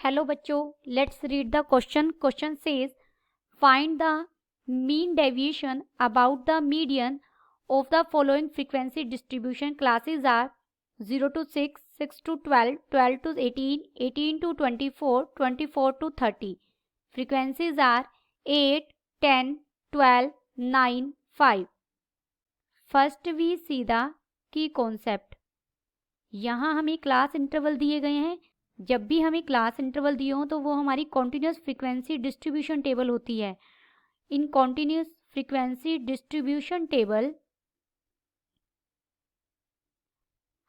Hello बच्चों, let's read the question. Question says find the mean deviation about the median of the following frequency distribution. Classes are 0 to 6, 6 to 12, 12 to 18, 18 to 24, 24 to 30. Frequencies are 8, 10, 12, 9, 5. First we see the key concept. यहाँ हमें class interval दिए गए हैं. जब भी हमें class interval दिए हों तो वो हमारी कॉन्टिन्यूस फ्रीक्वेंसी डिस्ट्रीब्यूशन टेबल होती है. इन कॉन्टिन्यूस फ्रीक्वेंसी डिस्ट्रीब्यूशन टेबल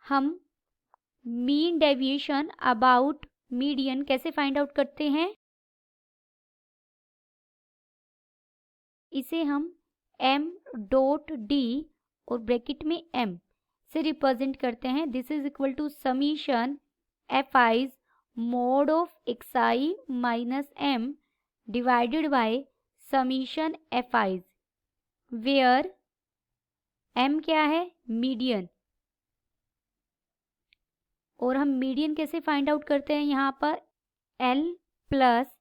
हम मीन डेविएशन अबाउट मीडियन कैसे फाइंड आउट करते हैं. इसे हम m.d और ब्रैकेट में m से रिप्रेजेंट करते हैं. This is equal to summation fi mod of xi minus m divided by summation fi, where m क्या है, मीडियन. और हम मीडियन कैसे फाइंड आउट करते हैं, यहाँ पर l plus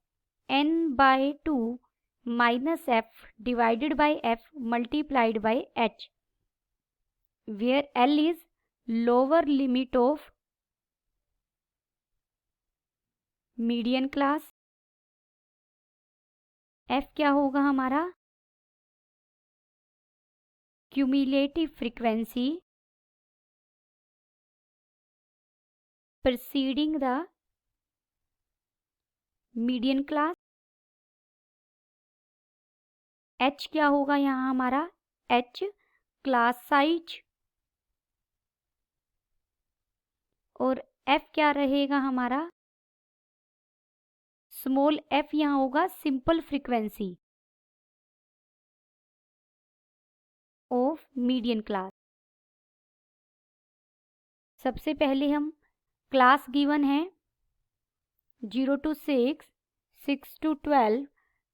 n by 2 minus f divided by f multiplied by h, where l is lower limit of median class. f क्या होगा हमारा, cumulative frequency preceding the median class. h क्या होगा यहाँ हमारा, h क्लास साइज. और f क्या रहेगा हमारा, स्मॉल f यहाँ होगा simple frequency of median class. सबसे पहले हम क्लास गिवन है 0 to 6, 6 to 12,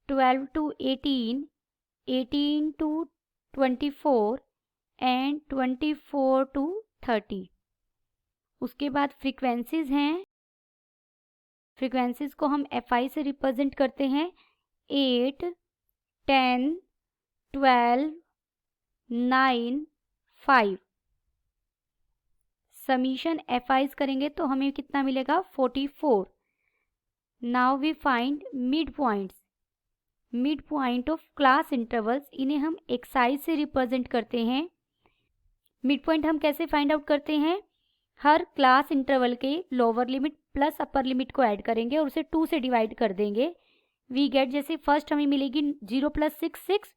12 to 18, 18 to 24 and 24 to 30. उसके बाद फ्रीक्वेंसीज हैं. फ्रीक्वेंसीज को हम fi से रिप्रेजेंट करते हैं. 8, 10, 12, 9, 5. समीशन fi करेंगे तो हमें कितना मिलेगा, 44. Now we find mid points. Mid point of class intervals, इन्हें हम xi से रिप्रेजेंट करते हैं. मिड पॉइंट हम कैसे फाइंड आउट करते हैं, हर क्लास इंटरवल के lower limit plus upper limit को ऐड करेंगे और उसे 2 से डिवाइड कर देंगे. वी गेट, जैसे फर्स्ट हमें मिलेगी 0 + 6, 6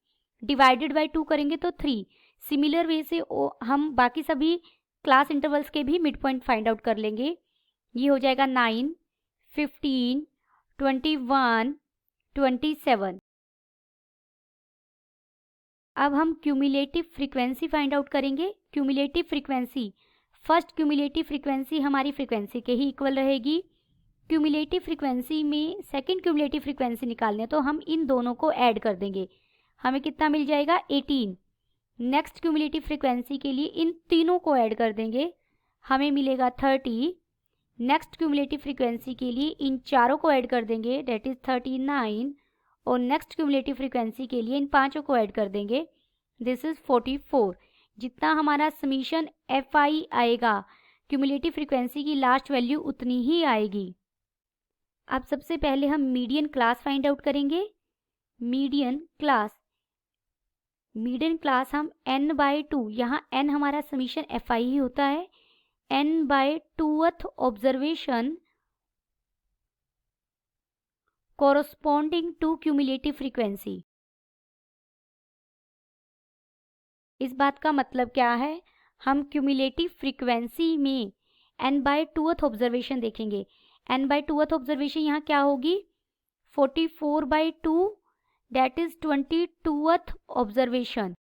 डिवाइडेड बाय 2 करेंगे तो 3. सिमिलर वे से हम बाकी सभी क्लास इंटरवल्स के भी मिड पॉइंट फाइंड आउट कर लेंगे. ये हो जाएगा 9, 15, 21, 27. अब हम क्यूमुलेटिव फ्रीक्वेंसी फाइंड आउट करेंगे. Cumulative frequency, first cumulative frequency हमारी फ्रीक्वेंसी के ही इक्वल रहेगी. क्यूमुलेटिव फ्रीक्वेंसी में सेकंड क्यूमुलेटिव फ्रीक्वेंसी निकालने तो हम इन दोनों को ऐड कर देंगे. हमें कितना मिल जाएगा, 18. नेक्स्ट क्यूमुलेटिव फ्रीक्वेंसी के लिए इन तीनों को ऐड कर देंगे, हमें मिलेगा 30. नेक्स्ट क्यूमुलेटिव फ्रीक्वेंसी के लिए इन चारों को ऐड कर देंगे, डेट इज 39. और नेक्स्ट क्यूमुलेटिव फ्रीक्वेंसी के लिए इन पांचों को ऐड कर देंगे, दिस इज 44. जितना हमारा समीशन fi आएगा, क्यूमुलेटिव फ्रीक्वेंसी की लास्ट वैल्यू उतनी ही आएगी. अब सबसे पहले हम मीडियन क्लास फाइंड आउट करेंगे. मीडियन क्लास, मीडियन क्लास हम n/2, यहाँ n हमारा समीशन fi ही होता है, n/2th observation corresponding to cumulative frequency. इस बात का मतलब क्या है, हम क्यूमुलेटिव फ्रीक्वेंसी में n/2th ऑब्जर्वेशन देखेंगे. n/2th ऑब्जर्वेशन यहाँ क्या होगी, 44/2, डेट इज 22th ऑब्जर्वेशन.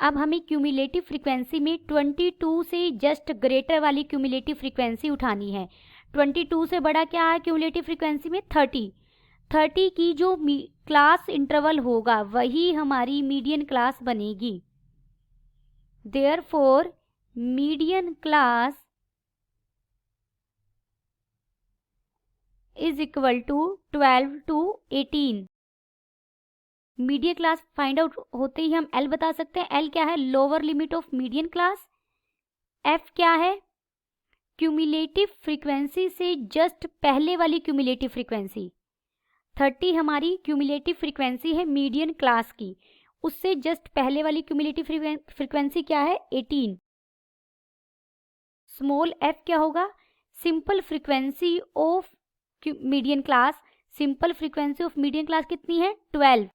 अब हमें क्यूमुलेटिव फ्रीक्वेंसी में 22 से जस्ट ग्रेटर वाली क्यूमुलेटिव फ्रीक्वेंसी उठानी है. 22 से बड़ा क्या है क्यूमुलेटिव फ्रीक्वेंसी में, 30. 30 की जो क्लास इंटरवल होगा वही हमारी मीडियन क्लास बनेगी. Therefore median class is equal to 12 to 18। Median class find out होते ही हम एल बता सकते हैं। एल क्या है? Lower limit of median class. F क्या है? क्यूमुलेटिव फ्रीक्वेंसी से जस्ट पहले वाली क्यूमुलेटिव फ्रीक्वेंसी। 30 हमारी क्यूमुलेटिव फ्रीक्वेंसी है मीडियन क्लास की, उससे जस्ट पहले वाली क्यूमुलेटिव फ्रीक्वेंसी क्या है? 18। स्मॉल एफ क्या होगा? Simple frequency of median class. Simple frequency of median class कितनी है? 12।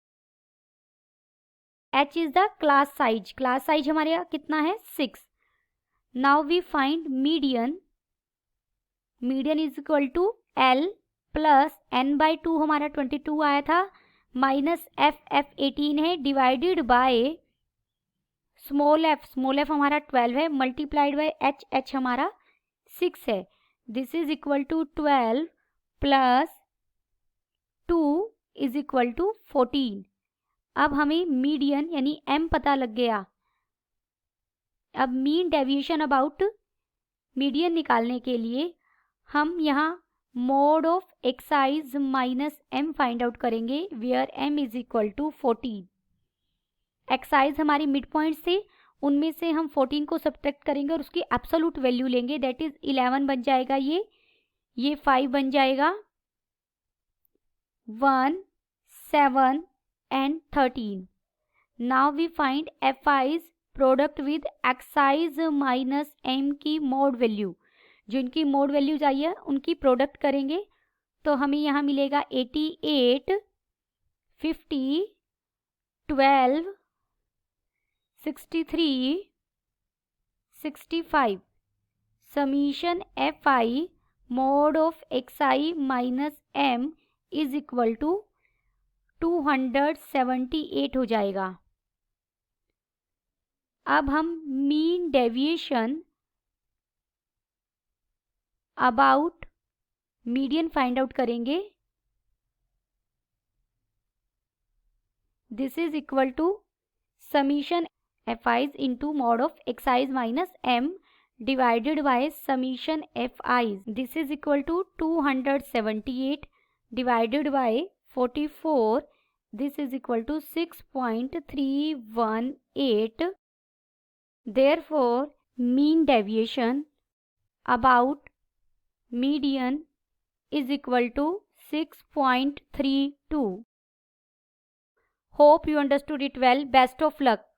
H is the class size. Class size हमारे यहाँ कितना है? 6। Now we find median. Median is equal to L plus n by 2 हमारा 22 आया था, माइनस एफ 18 है, डिवाइडेड बाय स्मॉल एफ हमारा 12 है, मल्टीप्लाइड बाय एच हमारा 6 है। This is equal to 12 plus 2 is equal to 14। अब हमें मीडियन यानी m पता लग गया। अब मीन डेविएशन अबाउट मीडियन निकालने के लिए हम यहाँ mode of excise minus m find out करेंगे, where m is equal to 14। Xi's हमारी मिड पॉइंट से, उनमें से हम 14 को सब्ट्रैक्ट करेंगे और उसकी एब्सोल्यूट वैल्यू लेंगे, दैट इज 11 बन जाएगा। ये 5 बन जाएगा, 1, 7 and 13। Now we find FI's product with xi minus m की मोड वैल्यू। जो इनकी मोड वैल्यूज आई है उनकी प्रोडक्ट करेंगे तो हमें यहाँ मिलेगा 88, 50, 12, 63, 65। Summation FI mode of XI minus M is equal to 278 हो जाएगा। अब हम mean deviation about median find out करेंगे। This is equal to summation FI's into mod of excise minus M divided by summation FI's। This is equal to 278 divided by 44। This is equal to 6.318। Therefore, mean deviation about median is equal to 6.32. Hope you understood it well. Best of luck.